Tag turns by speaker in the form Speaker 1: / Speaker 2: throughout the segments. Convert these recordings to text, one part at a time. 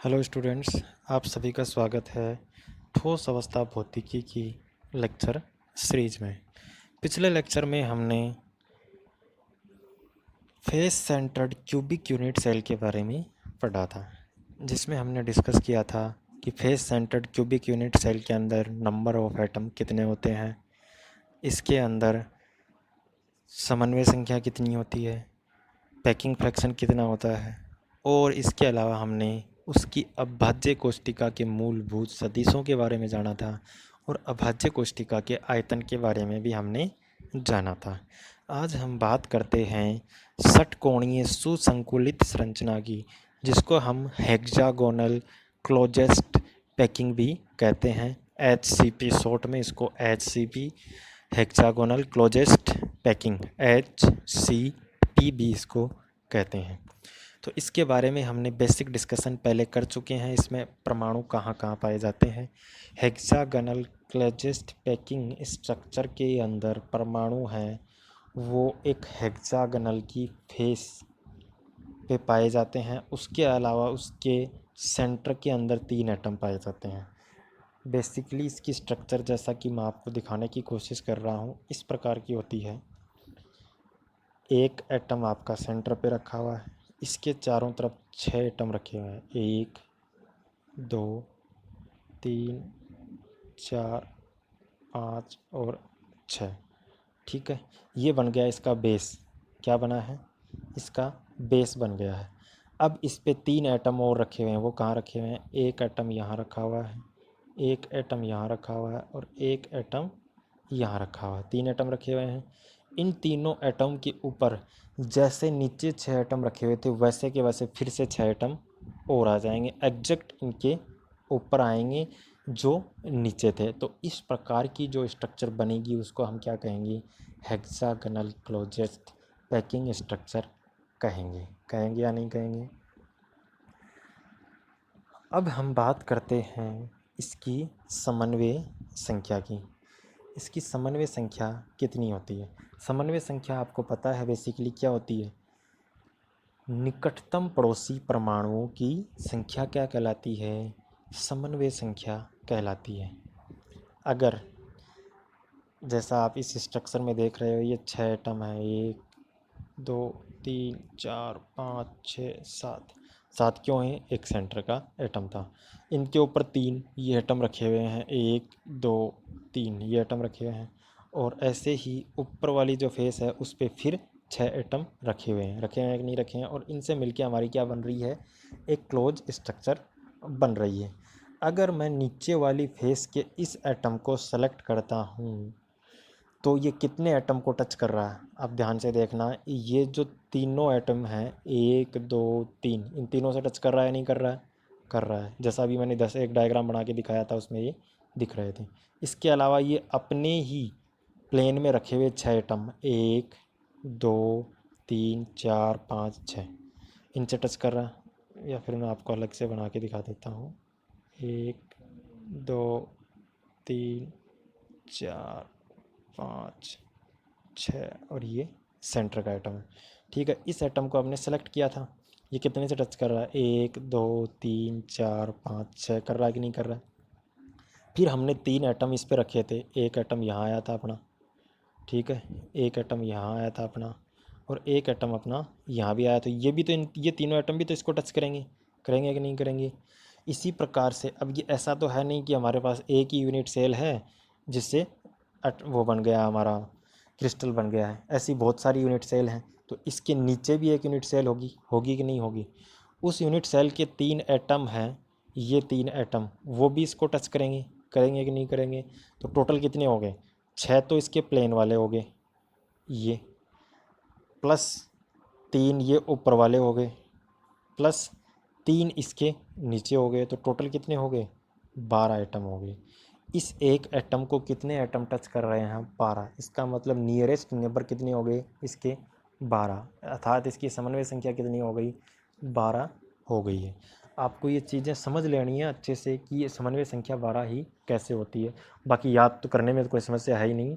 Speaker 1: Hello students, आप सभी का स्वागत है ठोस अवस्था भौतिकी की लेक्चर सीरीज में। पिछले लेक्चर में हमने face centred cubic unit cell के बारे में पढ़ा था, जिसमें हमने डिस्कस किया था कि face centred cubic unit cell के अंदर नंबर ऑफ एटम कितने होते हैं, इसके अंदर समन्वय संख्या कितनी होती है, पैकिंग फ्रैक्शन कितना होता है, और इसके अलावा हमने उसकी अभाज्य कोष्ठिका के मूलभूत सदिशों के बारे में जाना था और अभाज्य कोष्ठिका के आयतन के बारे में भी हमने जाना था। आज हम बात करते हैं षटकोणीय सुसंकुलित संरचना की, जिसको हम हेक्सागोनल क्लोजेस्ट पैकिंग भी कहते हैं। HCP शॉर्ट में इसको HCP hexagonal closest packing HCP भी इसको कहते हैं। तो इसके बारे में हमने बेसिक डिस्कशन पहले कर चुके हैं। इसमें परमाणु कहाँ कहाँ पाए जाते हैं। हेक्सागोनल क्लोजेस्ट पैकिंग स्ट्रक्चर के अंदर परमाणु हैं वो एक हेक्सागोनल की फेस पे पाए जाते हैं। उसके अलावा उसके सेंटर के अंदर 3 एटम पाए जाते हैं। बेसिकली इसकी स्ट्रक्चर, जैसा कि मैं आपको दिखाने की कोशिश कर रहा हूँ, इस प्रकार की होती है। एक एटम आपका सेंटर पे रखा हुआ है, इसके चारों तरफ 6 एटम रखे हुए हैं। 1 2 3 4 5 और 6। ठीक है, ये बन गया इसका बेस। क्या बना है? इसका बेस बन गया है। अब इस पे 3 एटम और रखे हुए हैं। वो कहाँ रखे हुए हैं? एक एटम यहाँ रखा हुआ है, एक एटम यहाँ रखा हुआ है और एक एटम यहाँ रखा हुआ है। 3 एटम रखे हुए हैं। इन तीनों एटम के ऊपर जैसे नीचे 6 एटम रखे हुए थे, वैसे के वैसे फिर से 6 एटम और आ जाएंगे, एग्जैक्ट इनके ऊपर आएंगे जो नीचे थे। तो इस प्रकार की जो स्ट्रक्चर बनेगी उसको हम क्या कहेंगे? हेक्सागोनल क्लोजेस्ट पैकिंग स्ट्रक्चर कहेंगे। कहेंगे या नहीं कहेंगे? अब हम बात करते हैं इसकी समन्वय संख्या की। इसकी समन्वय संख्या कितनी होती है? समन्वय संख्या आपको पता है बेसिकली क्या होती है? निकटतम पड़ोसी परमाणुओं की संख्या क्या कहलाती है? समन्वय संख्या कहलाती है। अगर जैसा आप इस स्ट्रक्चर में देख रहे हो, ये 6 एटम है, 1 2 3 4 5 6 7। 7 क्यों है? एक सेंटर का एटम था। इनके ऊपर 3 ये एटम रखे हुए हैं, 1 2 3 ये एटम रखे हुए हैं। और ऐसे ही ऊपर वाली जो फेस है उस पर फिर 6 एटम रखे हुए हैं। रखे हैं कि नहीं रखे हैं? और इनसे मिलके हमारी क्या बन रही है? एक क्लोज स्ट्रक्चर बन रही है। अगर मैं नीचे वाली फेस के इस एटम को सेलेक्ट करता हूँ तो ये कितने एटम को टच कर रहा है? आप ध्यान से देखना, ये जो तीनों एटम हैं, 1 2 3, इन तीनों से टच कर रहा है नहीं कर रहा है? कर रहा है। जैसा अभी मैंने एक डायग्राम बना के दिखाया था, उसमें ये दिख रहे थे। इसके अलावा ये अपने ही प्लेन में रखे हुए 6 एटम, 1 2 3 4 5 6, इनसे टच कर रहा है। या फिर मैं आपको अलग से बना के दिखा देता हूँ। 1 2 3 4 5 6 और ये सेंटर का एटम है। ठीक है, इस एटम को आपने सेलेक्ट किया था। ये कितने से टच कर रहा है? 1 2 3 4 5 6 कर रहा है कि नहीं कर रहा है? फिर हमने 3 एटम इस पे रखे थे। एक एटम यहाँ आया था अपना, ठीक है, एक एटम यहाँ आया था अपना, और एक एटम अपना यहाँ भी आया। तो ये भी तो ये तीनों एटम भी तो इसको टच करेंगे। करेंगे कि नहीं करेंगे? इसी प्रकार से अब ये ऐसा तो है नहीं कि हमारे पास एक ही यूनिट सेल है जिससे वो बन गया, हमारा क्रिस्टल बन गया है। ऐसी बहुत सारी यूनिट सेल हैं, तो इसके नीचे भी एक यूनिट सेल होगी। होगी कि नहीं होगी? उस यूनिट सेल के 3 एटम हैं, ये 3 एटम वो भी इसको टच करेंगे। करेंगे कि नहीं करेंगे? तो टोटल कितने हो गए? 6 तो इसके प्लेन वाले हो गए, ये प्लस 3 ये ऊपर वाले हो गए, प्लस 3 इसके नीचे हो गए। तो टोटल कितने हो गए? 12 एटम हो गए। इस एक एटम को कितने एटम टच कर रहे हैं? 12। इसका मतलब नियरेस्ट नेबर कितने हो गए इसके? 12। अर्थात इसकी समन्वय संख्या कितनी हो गई? 12 हो गई है। आपको ये चीज़ें समझ लेनी है अच्छे से कि ये समन्वय संख्या 12 ही कैसे होती है। बाकी याद तो करने में तो कोई समस्या है ही नहीं।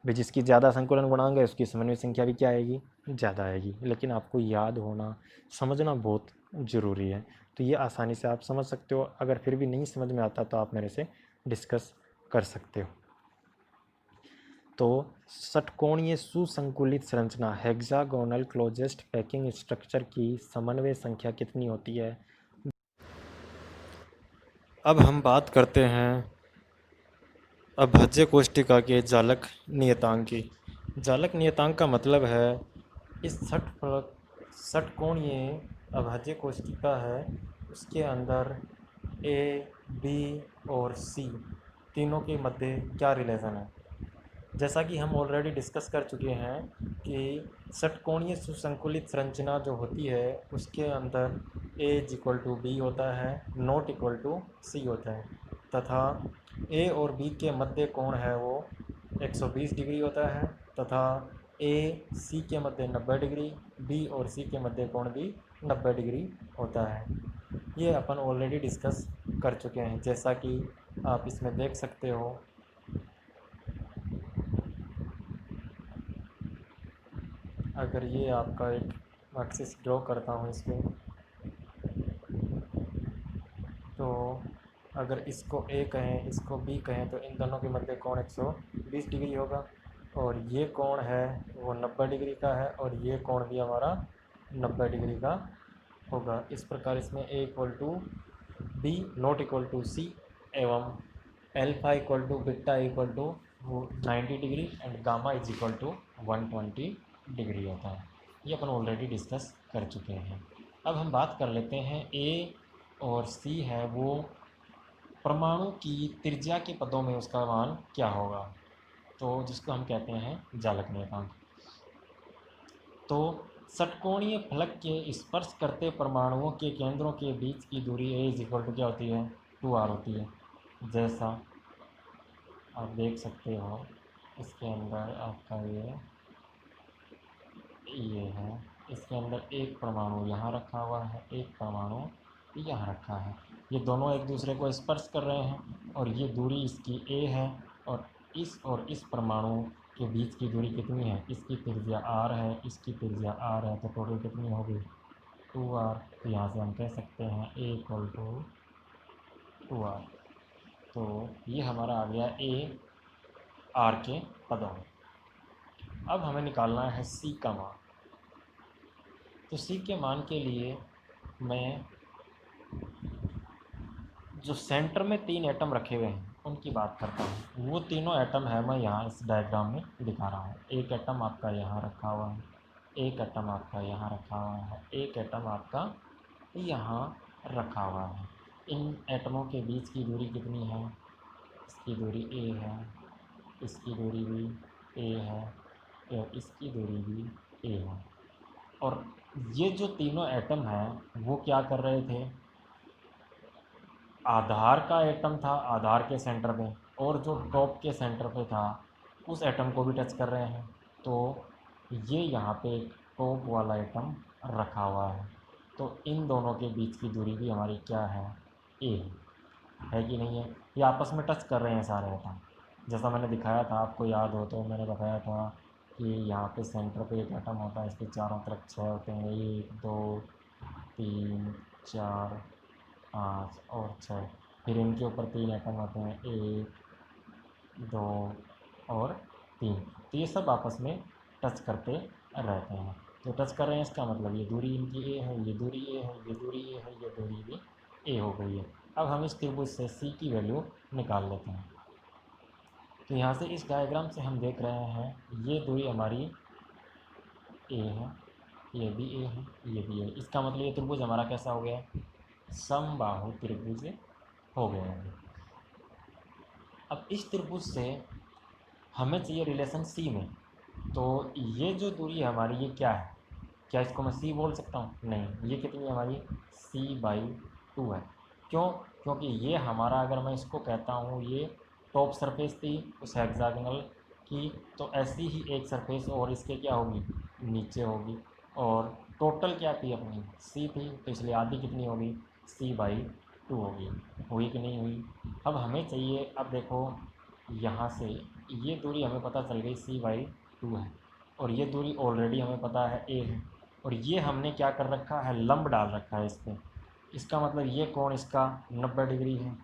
Speaker 1: भाई जिसकी ज़्यादा संकुलन गुणांक है उसकी समन्वय संख्या भी क्या आएगी, ज़्यादा आएगी। लेकिन आपको याद होना, समझना बहुत ज़रूरी है। तो ये आसानी से आप समझ सकते हो। अगर फिर भी नहीं समझ में आता तो आप मेरे से डिस्कस कर सकते हो। तो षटकोणीय सुसंकुलित संरचना हेक्सागोनल क्लोजेस्ट पैकिंग स्ट्रक्चर की समन्वय संख्या कितनी होती है? अब हम बात करते हैं अभाज्य कोष्ठिका के जालक नियतांक की। जालक नियतांक का मतलब है इस षटकोणीय अभाज्य कोष्ठिका है, उसके अंदर ए, बी और सी तीनों के मध्य क्या रिलेशन है। जैसा कि हम ऑलरेडी डिस्कस कर चुके हैं कि षटकोणीय सुसंकुलित संरचना जो होती है उसके अंदर ए इज इक्वल टू बी होता है, नॉट इक्वल टू सी होता है, तथा ए और बी के मध्य कोण है वो 120 डिग्री होता है, तथा ए सी के मध्य 90 डिग्री, बी और सी के मध्य कोण भी 90 डिग्री होता है। ये अपन ऑलरेडी डिस्कस कर चुके हैं, जैसा कि आप इसमें देख सकते हो। अगर ये आपका एक एक्सिस ड्रॉ करता हूँ इस पर, तो अगर इसको ए कहें इसको बी कहें तो इन दोनों के मध्य कोण 120 डिग्री होगा, और ये कोण है वो 90 डिग्री का है, और ये कोण भी हमारा 90 डिग्री का होगा। इस प्रकार इसमें a equal to b not equal to c एवं alpha equal to beta equal to 90 degree and gamma is equal to 120 degree होता है। ये अपन ऑलरेडी डिस्कस कर चुके हैं। अब हम बात कर लेते हैं ए और सी है वो परमाणु की त्रिज्या के पदों में उसका मान क्या होगा, तो जिसको हम कहते हैं जालक नियतांक। तो षटकोणीय फलक के स्पर्श करते परमाणुओं के केंद्रों के बीच की दूरी ए इज इक्वल टू क्या होती है, 2r होती है। जैसा आप देख सकते हो इसके अंदर आपका ये है, इसके अंदर एक परमाणु यहाँ रखा हुआ है, एक परमाणु यहाँ रखा है। ये दोनों एक दूसरे को स्पर्श कर रहे हैं और ये दूरी इसकी ए है, और इस परमाणु के बीच की दूरी कितनी है, इसकी त्रिज्या r है, इसकी त्रिज्या r है, तो टोटल कितनी होगी 2r। तो यहाँ से हम कह सकते हैं a इक्वल टू 2r। तो ये हमारा आ गया a r के पदों में। अब हमें निकालना है c का मान। तो c के मान के लिए मैं जो सेंटर में 3 एटम रखे हुए हैं उनकी बात करता हूँ। वो तीनों एटम है मैं यहाँ इस डायग्राम में दिखा रहा हूँ। एक एटम आपका यहाँ रखा हुआ है, एक एटम आपका यहाँ रखा हुआ है, एक एटम आपका यहाँ रखा हुआ है। इन एटमों के बीच की दूरी कितनी है, इसकी दूरी ए है, इसकी दूरी भी ए है, और इसकी दूरी भी ए है। और ये जो तीनों एटम हैं वो क्या कर रहे थे, आधार का एटम था आधार के सेंटर में, और जो टॉप के सेंटर पे था उस एटम को भी टच कर रहे हैं। तो ये यहाँ पे एक टॉप वाला एटम रखा हुआ है, तो इन दोनों के बीच की दूरी भी हमारी क्या है, ए है कि नहीं है। ये आपस में टच कर रहे हैं सारे एटम। जैसा मैंने दिखाया था, आपको याद हो तो मैंने बताया था कि यहाँ पे सेंटर पे एक एटम होता है, इसके चारों तरफ 6 होते हैं, 1 2 3 4 5 और 6। फिर इनके ऊपर 3 एटम होते हैं, 1 2 और 3। तो ये सब आपस में टच करते रहते हैं। तो टच कर रहे हैं इसका मतलब ये दूरी इनकी ए है, ये दूरी ए है, ये दूरी ए है, ये दूरी भी ए हो गई है। अब हम इस त्रिभुज से सी की वैल्यू निकाल लेते हैं। तो यहाँ से इस डायग्राम से हम देख रहे हैं ये दूरी हमारी ए है, ये भी ए है, ये भी ए। इसका मतलब ये त्रिभुज हमारा कैसा हो गया, समबाहु त्रिभुज हो गया है। अब इस त्रिभुज से हमें चाहिए रिलेशन सी में। तो ये जो दूरी है हमारी ये क्या है, क्या इसको मैं सी बोल सकता हूँ, नहीं। ये कितनी है हमारी c/2 है। क्यों, क्योंकि ये हमारा, अगर मैं इसको कहता हूँ ये टॉप सरफेस थी उस हेक्सागोनल की, तो ऐसी ही एक सरफेस और इसके क्या होगी, नीचे होगी। और टोटल क्या थी अपनी सी थी, तो इसलिए आधी कितनी होगी c/2 होगी। हुई कि नहीं हुई। अब हमें चाहिए, अब देखो यहाँ से ये दूरी हमें पता चल गई C/2 है, और ये दूरी ऑलरेडी हमें पता है A है, और ये हमने क्या कर रखा है, लंब डाल रखा है इस पर। इसका मतलब ये कोण इसका 90 डिग्री है।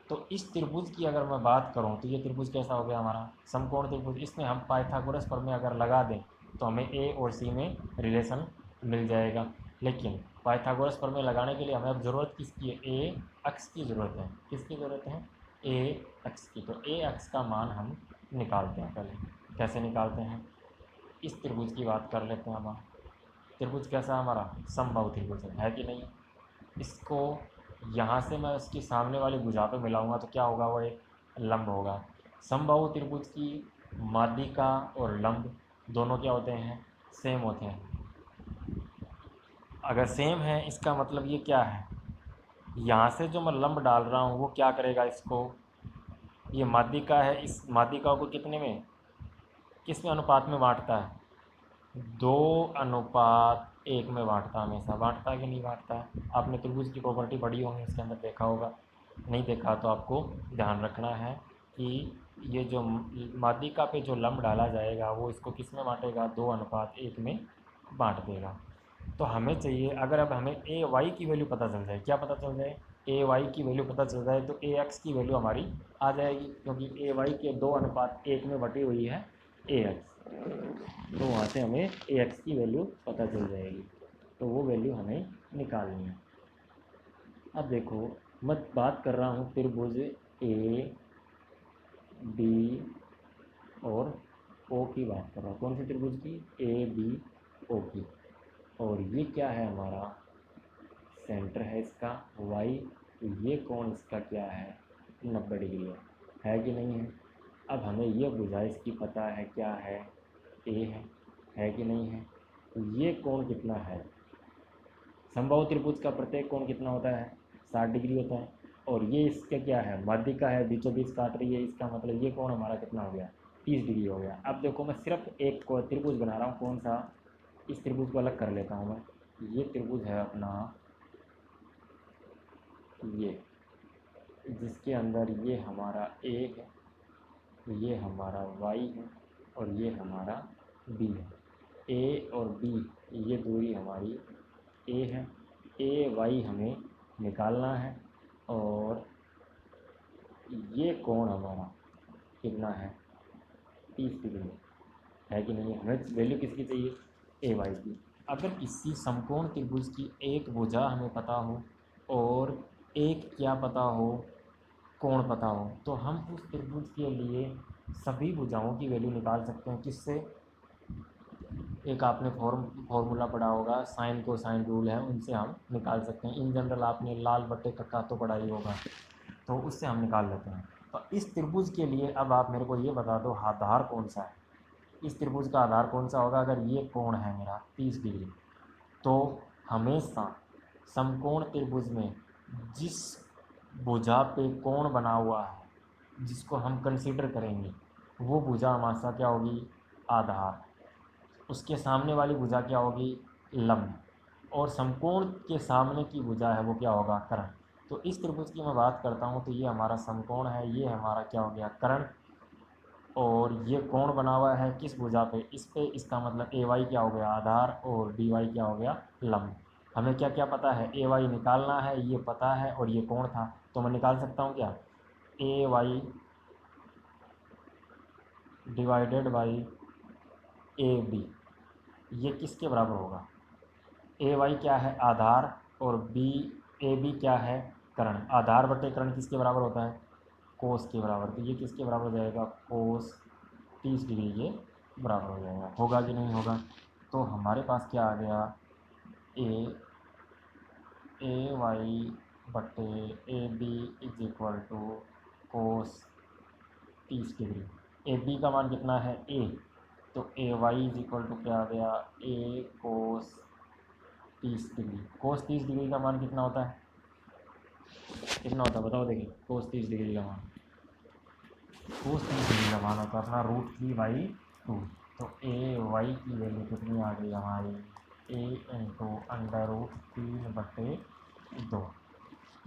Speaker 1: तो इस त्रिभुज की अगर मैं बात करूं तो ये त्रिभुज कैसा हो गया हमारा, समकोण त्रिभुज। इसमें हम पाइथागोरस प्रमेय अगर लगा दें तो हमें ए और सी में रिलेशन मिल जाएगा। लेकिन पाइथागोरस प्रमेय लगाने के लिए हमें अब ज़रूरत किसकी है, ए अक्ष की ज़रूरत है। किसकी ज़रूरत है, ए अक्ष की। तो ए अक्ष का मान हम निकालते हैं। पहले कैसे निकालते हैं, इस त्रिभुज की बात कर लेते हैं। अब त्रिभुज कैसा है हमारा, समबाहु त्रिभुज है कि नहीं। इसको यहाँ से मैं इसकी सामने वाली भुजा पे मिलाऊंगा तो क्या होगा, वो एक लंब होगा। समबाहु त्रिभुज की माध्यिका और लंब दोनों क्या होते हैं, सेम होते हैं। अगर सेम है इसका मतलब ये क्या है, यहाँ से जो मैं लंब डाल रहा हूँ वो क्या करेगा इसको, ये माध्यिका है, इस माध्यिका को कितने में, किस में अनुपात में बांटता है, 2:1 में बांटता है। हमेशा बांटता है कि नहीं बांटता है। आपने त्रिभुज की प्रॉपर्टी पढ़ी होंगी, उसके अंदर देखा होगा। नहीं देखा तो आपको ध्यान रखना है कि ये जो माध्यिका पे जो लंब डाला जाएगा वो इसको किस में बांटेगा, 2:1 में बांट देगा। तो हमें चाहिए, अगर अब हमें ए वाई की वैल्यू पता चल जाए, क्या पता चल जाए, ए वाई की वैल्यू पता चल जाए तो ए एक्स की वैल्यू हमारी आ जाएगी, क्योंकि ए वाई के 2:1 में बटी हुई है ए एक्स। तो वहाँ से हमें ए एक्स की वैल्यू पता चल जाएगी। तो वो वैल्यू हमें निकालनी है। अब देखो, मैं बात कर रहा हूँ त्रिभुज ए बी और ओ की बात कर रहा हूँ। कौन सी त्रिभुज की, ए बी ओ की। और ये क्या है हमारा, सेंटर है इसका वाई। तो ये कोण इसका क्या है, 90 डिग्री है कि नहीं है। अब हमें ये भुजा इसकी पता है क्या है, ए है कि नहीं है। तो ये कोण कितना है, समबाहु त्रिभुज का प्रत्येक कोण कितना होता है, 60 डिग्री होता है। और ये इसका क्या है, माध्यिका है, बीचों बीच काट रही है। इसका मतलब ये कोण हमारा कितना हो गया, 30 डिग्री हो गया। अब देखो, मैं सिर्फ एक को त्रिभुज बना रहा हूँ, कौन सा, इस त्रिभुज को अलग कर लेता हूँ मैं। ये त्रिभुज है अपना ये, जिसके अंदर ये हमारा ए है, ये हमारा वाई है, और ये हमारा बी है। ए और बी, ये दूरी हमारी ए है। ए वाई हमें निकालना है। और ये कोण हमारा कितना है, 30 डिग्री है कि नहीं है। हमें वैल्यू किसकी चाहिए, ए वाई की। अगर किसी समकोण त्रिभुज की एक भुजा हमें पता हो और एक क्या पता हो, कोण पता हो, तो हम उस त्रिभुज के लिए सभी भुजाओं की वैल्यू निकाल सकते हैं। किससे, एक आपने फॉर्मूला पढ़ा होगा, साइन को साइन रूल है, उनसे हम निकाल सकते हैं। इन जनरल आपने लाल बट्टे कक्का तो पढ़ा ही होगा, तो उससे हम निकाल लेते हैं। तो इस त्रिभुज के लिए अब आप मेरे को ये बता दो, आधार कौन सा है, इस त्रिभुज का आधार कौन सा होगा। अगर ये कोण है मेरा 30 डिग्री, तो हमेशा समकोण त्रिभुज में जिस भुजा पे कोण बना हुआ है, जिसको हम कंसीडर करेंगे, वो भुजा हमारा क्या होगी, आधार। उसके सामने वाली भुजा क्या होगी, लंब। और समकोण के सामने की भुजा है वो क्या होगा, कर्ण। तो इस त्रिभुज की मैं बात करता हूँ तो ये हमारा समकोण है, ये हमारा क्या हो गया, कर्ण। और ये कोण बना हुआ है किस भुजा पे, इस पे। इसका मतलब ए वाई क्या हो गया, आधार, और डी वाई क्या हो गया, लंब। हमें क्या क्या पता है, ए वाई निकालना है, ये पता है, और ये कोण था। तो मैं निकाल सकता हूँ क्या, a y divided by a b, ये किसके बराबर होगा, ए वाई क्या है, आधार, और बी ए बी क्या है, कर्ण। आधार बटे कर्ण किसके बराबर होता है, कोस के बराबर। तो ये किसके बराबर हो जाएगा, कोस 30 डिग्री के बराबर हो जाएगा। होगा कि नहीं होगा। तो हमारे पास क्या आ गया, ए वाई बटे A B is equal to cos 30 degree. A B का मान कितना है, ए। तो A Y is equal to क्या आ गया, ए कोस 30 डिग्री। कोस 30 डिग्री का मान कितना होता है, कितना होता है बताओ, देखिए कोस 30 डिग्री का मान, कोस 30 डिग्री का मान होता है अपना √3/2। तो ए वाई की वैल्यू कितनी आ गई हमारी, ए इंटू √3/2।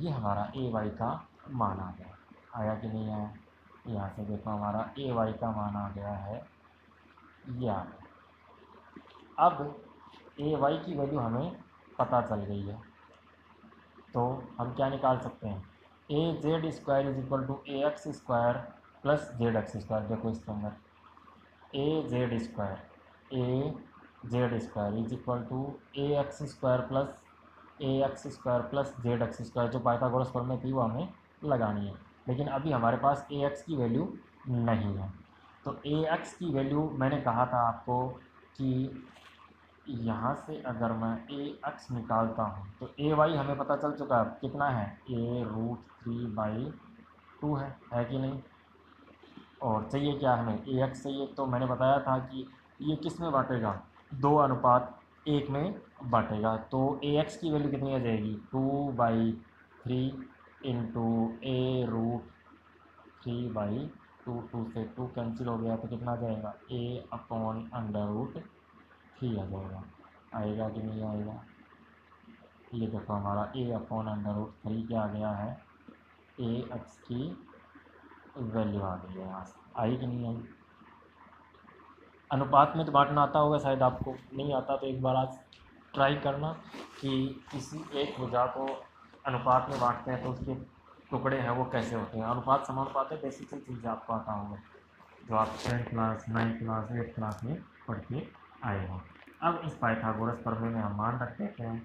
Speaker 1: ये हमारा ए वाई का मान आ गया। आया कि नहीं आया। यहाँ से देखो हमारा ए वाई का मान आ गया है या। अब ए वाई की वैल्यू हमें पता चल गई है, तो हम क्या निकाल सकते हैं, a z square is equal to a x square plus z x square. देखो इसके अंदर a z square is equal to a x square plus z x square, जो पाइथागोरस प्रमेय थी वो हमें लगानी है। लेकिन अभी हमारे पास ए एक्स की वैल्यू नहीं है, तो ए एक्स की वैल्यू मैंने कहा था आपको कि यहाँ से अगर मैं ए एक्स निकालता हूँ तो ए वाई हमें पता चल चुका है कितना है, a√3/2 है कि नहीं। और चाहिए क्या हमें, ए एक्स चाहिए, तो मैंने बताया था कि ये किस में बांटेगा, 2:1 में बांटेगा। तो ए एक्स की वैल्यू कितनी आ जाएगी, 2/3 इंटू a√3/2। 2 से 2 कैंसिल हो गया तो कितना आ जाएगा, a/√3 आ जाएगा। आएगा कि नहीं आएगा, ये देखो हमारा a/√3 क्या आ गया है, ए एक्स की वैल्यू आ गई है यहाँ से। आई कि नहीं आई। अनुपात में तो बांटना आता होगा शायद आपको, नहीं आता तो एक बार आज ट्राई करना कि किसी एक भुजा को अनुपात में बांटते हैं तो उसके टुकड़े हैं वो कैसे होते हैं। अनुपात समानुपात है, बेसिक सी चीज़ आपको आता होगा जो आप 10th class 9th class 8th class में पढ़ के आए हो। अब इस पाइथागोरस प्रमेय में हम मान रखते हैं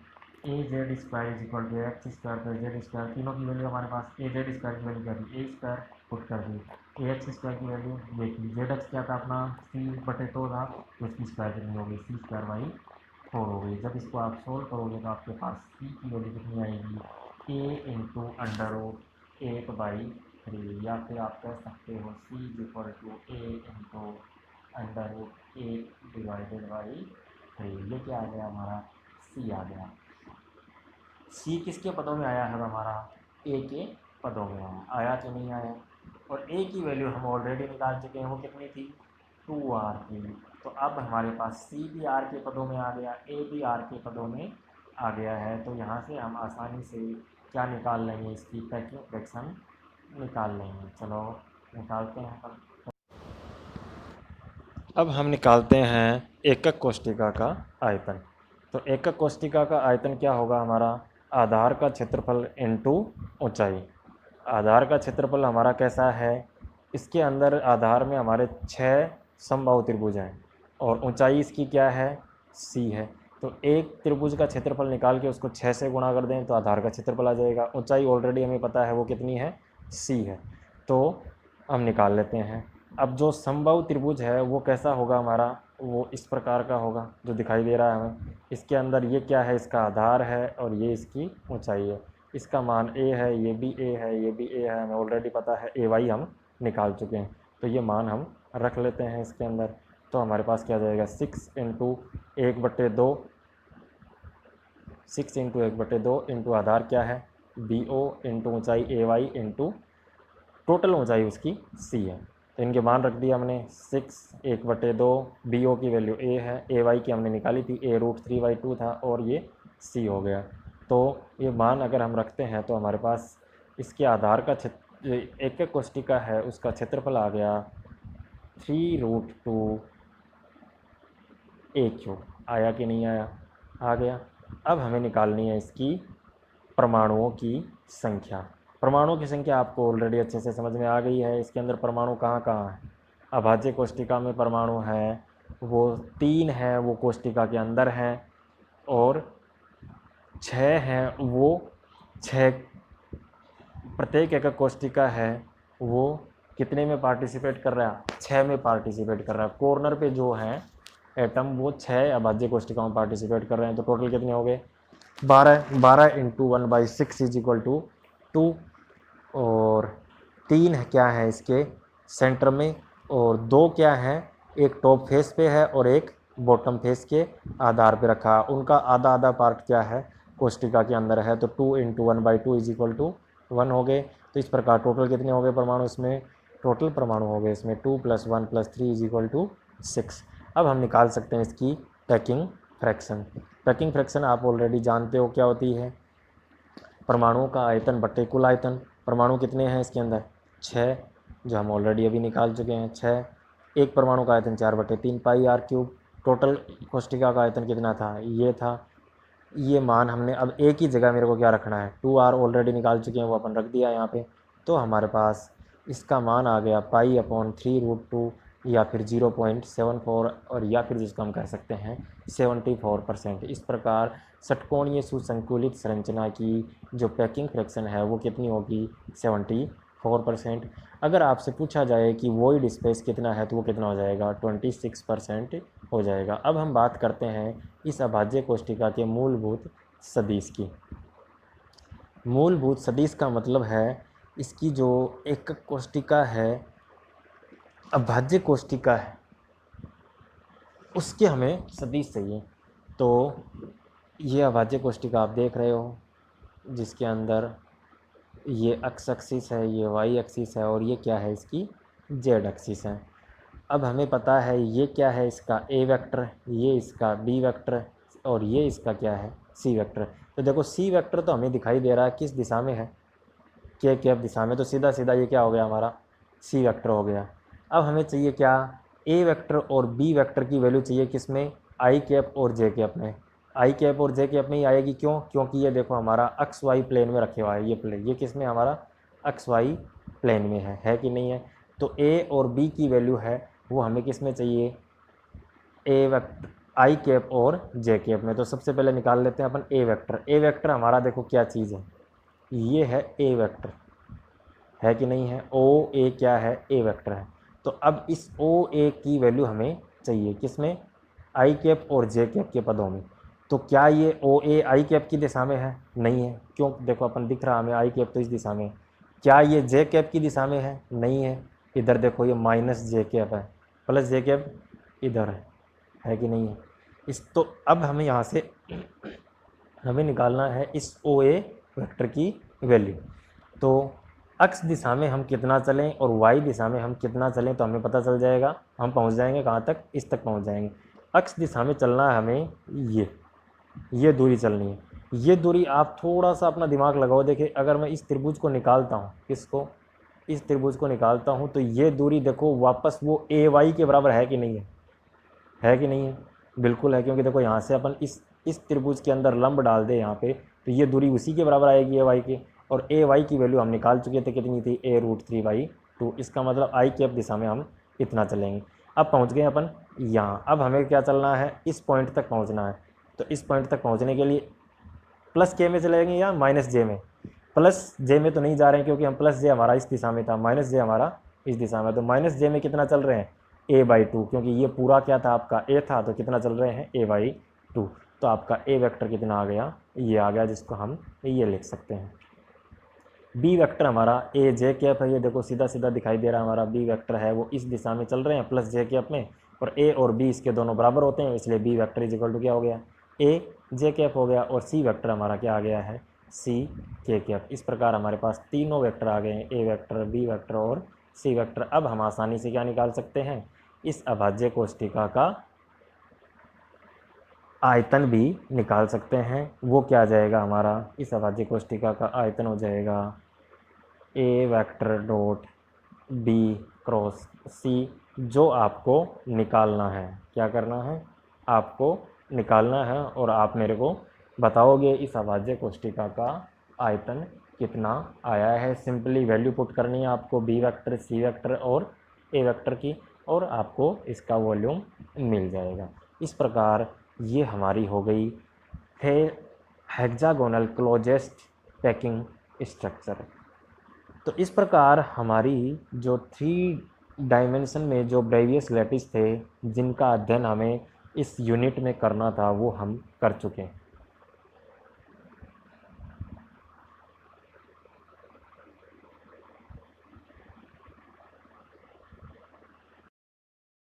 Speaker 1: a z square is equal to x square plus z square, तीनों की वैल्यू हमारे पास, ए जेड स्क्वायर की वैल्यू क्या थी, ए स्क्वायर पुट कर दी, ए एक्स स्क्वायर की वैल्यू देख ली, जेड एक्स क्या था अपना c/2 था, तो इसकी स्क्वायर कितनी हो गई, c²/4 हो गई। जब इसको आप सोल्व करोगे तो आपके पास c की वैल्यू कितनी आएगी, a/√8/3, या फिर आप कह सकते हो c =a/√8/3। ये क्या आ गया हमारा, c आ गया। c किसके पदों में आया है हमारा, a के पदों में आया कि नहीं आया। और a की वैल्यू हम ऑलरेडी निकाल चुके हैं, वो कितनी थी, 2r की। तो अब हमारे पास c भी r के पदों में आ गया, a भी r के पदों में आ गया है। तो यहाँ से हम आसानी से क्या निकाल लेंगे, इसकी पैकिंग फ्रैक्शन निकाल लेंगे। चलो निकालते हैं। अब हम निकालते हैं एकक कोष्ठिका का आयतन। तो एकक कोष्ठिका का आयतन क्या होगा हमारा, आधार का क्षेत्रफल इनटू ऊंचाई। आधार का क्षेत्रफल हमारा कैसा है, इसके अंदर आधार में हमारे 6 समबाहु त्रिभुज हैं और ऊंचाई इसकी क्या है, c है। तो एक त्रिभुज का क्षेत्रफल निकाल के उसको 6 से गुणा कर दें तो आधार का क्षेत्रफल आ जाएगा। ऊंचाई ऑलरेडी हमें पता है वो कितनी है, c है, तो हम निकाल लेते हैं। अब जो समबाहु त्रिभुज है वो कैसा होगा हमारा, वो इस प्रकार का होगा जो दिखाई दे रहा है हमें। इसके अंदर ये क्या है, इसका आधार है और ये इसकी ऊंचाई है। इसका मान a है, ये भी a है, ये भी a है, हमें ऑलरेडी पता है, a y हम निकाल चुके हैं। तो ये मान हम रख लेते हैं इसके अंदर। तो हमारे पास क्या जाएगा, 6 इंटू 1/2, 6 इंटू 1/2 इंटू आधार क्या है bo इंटू ऊँचाई ay इंटू टोटल ऊंचाई उसकी c है। तो इनके मान रख दिया हमने, 6 1/2, bo की वैल्यू a है, ay की हमने निकाली थी, a√3/2 था और ये c हो गया। तो ये मान अगर हम रखते हैं तो हमारे पास इसके आधार का एकक कोष्ठिका है उसका क्षेत्रफल आ गया 3√2 a³ आया कि नहीं आया, आ गया। अब हमें निकालनी है इसकी परमाणुओं की संख्या। परमाणुओं की संख्या आपको ऑलरेडी अच्छे से समझ में आ गई है। इसके अंदर परमाणु कहाँ कहाँ हैं, अभाज्य कोष्ठिका में परमाणु हैं वो 3 हैं, वो कोष्ठिका के अंदर हैं, और 6 हैं वो 6 प्रत्येक एकक कोष्ठिका है वो कितने में पार्टिसिपेट कर रहा है, 6 में पार्टिसिपेट कर रहा है। कॉर्नर पे जो हैं एटम वो 6 अभाज्य कोष्ठिकाओं में पार्टिसिपेट कर रहे हैं। तो टोटल कितने हो गए, 12 इंटू 1/6 इज इक्वल टू 2। और 3 क्या है इसके सेंटर में, और 2 क्या है, एक टॉप फेस पे है और एक बॉटम फेस के आधार पे रखा। उनका आधा आधा पार्ट क्या है, कोष्ठिका के अंदर है। तो 2 इंटू 1/2 इज इक्वल टू 1 हो गए। तो इस प्रकार टोटल कितने हो गए परमाणु इसमें, टोटल परमाणु हो गए इसमें 2 + 1 + 3 इज इक्वल टू 6। अब हम निकाल सकते हैं इसकी पैकिंग फ्रैक्शन। पैकिंग फ्रैक्शन आप ऑलरेडी जानते हो क्या होती है, परमाणुओं का आयतन बटे कुल आयतन। परमाणु कितने हैं इसके अंदर, 6, जो हम ऑलरेडी अभी निकाल चुके हैं। 6, एक परमाणु का आयतन 4/3 पाई आर क्यूब। टोटल कोष्टिका का आयतन कितना था, ये था। ये मान हमने अब एक ही जगह मेरे को क्या रखना है, 2r ऑलरेडी निकाल चुके हैं, वो अपन रख दिया यहाँ पे। तो हमारे पास इसका मान आ गया π/3√2 या फिर 0.74, और या फिर जिसको हम कह सकते हैं 74%। इस प्रकार षटकोणीय सुसंकुलित संरचना की जो पैकिंग फ्रैक्शन है वो कितनी होगी, 74%। अगर आपसे पूछा जाए कि वॉइड स्पेस कितना है तो वो कितना हो जाएगा, 26% हो जाएगा। अब हम बात करते हैं इस अभाज्य कोष्टिका के मूलभूत सदिश की। मूलभूत सदिश का मतलब है इसकी जो एकक कोष्टिका है, अभाज्य कोष्टिका है, उसके हमें सदिश चाहिए। तो ये अभाज्य कोष्टिका आप देख रहे हो, जिसके अंदर ये एक्स एक्सिस है, ये वाई एक्सिस है, और ये क्या है, इसकी जेड एक्सिस है। अब हमें पता है ये क्या है, इसका ए वेक्टर, ये इसका बी वेक्टर, और ये इसका क्या है, सी वेक्टर। तो देखो सी वेक्टर तो हमें दिखाई दे रहा है किस दिशा में है, के कैप दिशा में, तो सीधा सीधा ये क्या हो गया, हमारा सी वेक्टर हो गया। अब हमें चाहिए क्या, ए वेक्टर और बी वेक्टर की वैल्यू चाहिए किस में, आई कैप और जे कैप में। आई कैप और जे कैप में ही आएगी, क्यों, क्योंकि ये देखो हमारा एक्स वाई प्लेन में रखे हुआ है, ये प्लेन, ये किस में हमारा एक्स वाई प्लेन में है कि नहीं है। तो ए और बी की वैल्यू है वो हमें किस में चाहिए, ए वेक्टर, आई कैप और जे कैप में। तो सबसे पहले निकाल लेते हैं अपन ए वेक्टर। ए वेक्टर हमारा देखो क्या चीज़ है, ये है ए वेक्टर, है कि नहीं है, ओ ए क्या है, ए वेक्टर है। तो अब इस ओ ए की वैल्यू हमें चाहिए किस में, आई कैप और जे कैप के पदों में। तो क्या ये ओ ए आई कैप की दिशा में है, नहीं है, क्यों, देखो अपन दिख रहा हमें आई कैप तो इस दिशा में। क्या ये जे कैप की दिशा में है, नहीं है, इधर देखो ये माइनस जे कैप है, प्लस जे कैप इधर है कि नहीं है। इस तो अब हमें यहाँ से हमें निकालना है इस ओ ए वेक्टर की वैल्यू। तो एक्स दिशा में हम कितना चलें और वाई दिशा में हम कितना चलें तो हमें पता चल जाएगा। हम पहुंच जाएंगे कहाँ तक, इस तक पहुंच जाएंगे। एक्स दिशा में चलना है हमें, ये दूरी चलनी है। ये दूरी आप थोड़ा सा अपना दिमाग लगाओ, देखिए अगर मैं इस त्रिभुज को निकालता हूँ, किसको, इस त्रिभुज को निकालता हूँ, तो ये दूरी देखो वापस वो ए वाई के बराबर है कि नहीं है कि नहीं है, बिल्कुल है, क्योंकि देखो यहाँ से अपन इस त्रिभुज के अंदर लंब डाल दे यहाँ पे, तो ये दूरी उसी के बराबर आएगी ए वाई के। और ए वाई की वैल्यू हम निकाल चुके थे, कितनी थी, a√3/2। इसका मतलब आई कैप दिशा में हम इतना चलेंगे। अब पहुँच गए अपन यहाँ। अब हमें क्या चलना है, इस पॉइंट तक पहुँचना है। तो इस पॉइंट तक पहुँचने के लिए प्लस के में चलेंगे या माइनस जे में, प्लस जे में तो नहीं जा रहे हैं, क्योंकि हम प्लस जे हमारा इस दिशा में था, माइनस जे हमारा इस दिशा में। तो माइनस जे में कितना चल रहे हैं, a/2, क्योंकि ये पूरा क्या था आपका ए था, तो कितना चल रहे हैं, a/2। तो आपका ए वेक्टर कितना आ गया, ये आ गया, जिसको हम ये लिख सकते हैं। बी वेक्टर हमारा ए जे कैप है, ये देखो सीधा सीधा दिखाई दे रहा है, हमारा बी वेक्टर है वो इस दिशा में चल रहे हैं प्लस जे कैप में, और ए और बी इसके दोनों बराबर होते हैं, इसलिए B vector is equal to क्या हो गया, ए जे कैप हो गया। और सी वेक्टर हमारा क्या आ गया है, सी के कैप। इस प्रकार हमारे पास तीनों वेक्टर आ गए हैं, ए वेक्टर, बी वेक्टर और सी वेक्टर। अब हम आसानी से क्या निकाल सकते हैं, इस अभाज्य कोष्टिका का आयतन भी निकाल सकते हैं। वो क्या आ जाएगा हमारा, इस अभाज्य कोष्टिका का आयतन हो जाएगा ए वेक्टर डॉट बी क्रॉस सी, जो आपको निकालना है। क्या करना है, आपको निकालना है, और आप मेरे को बताओगे इस अभाज्य कोष्टिका का आयतन कितना आया है। सिंपली वैल्यू पुट करनी है आपको, बी वेक्टर, सी वेक्टर और ए वेक्टर की, और आपको इसका वॉल्यूम मिल जाएगा। इस प्रकार ये हमारी हो गई हेक्सागोनल क्लोजेस्ट पैकिंग स्ट्रक्चर। तो इस प्रकार हमारी जो 3 डायमेंशन में जो ब्रेवियस लैटिस थे, जिनका अध्ययन हमें इस यूनिट में करना था, वो हम कर चुके हैं।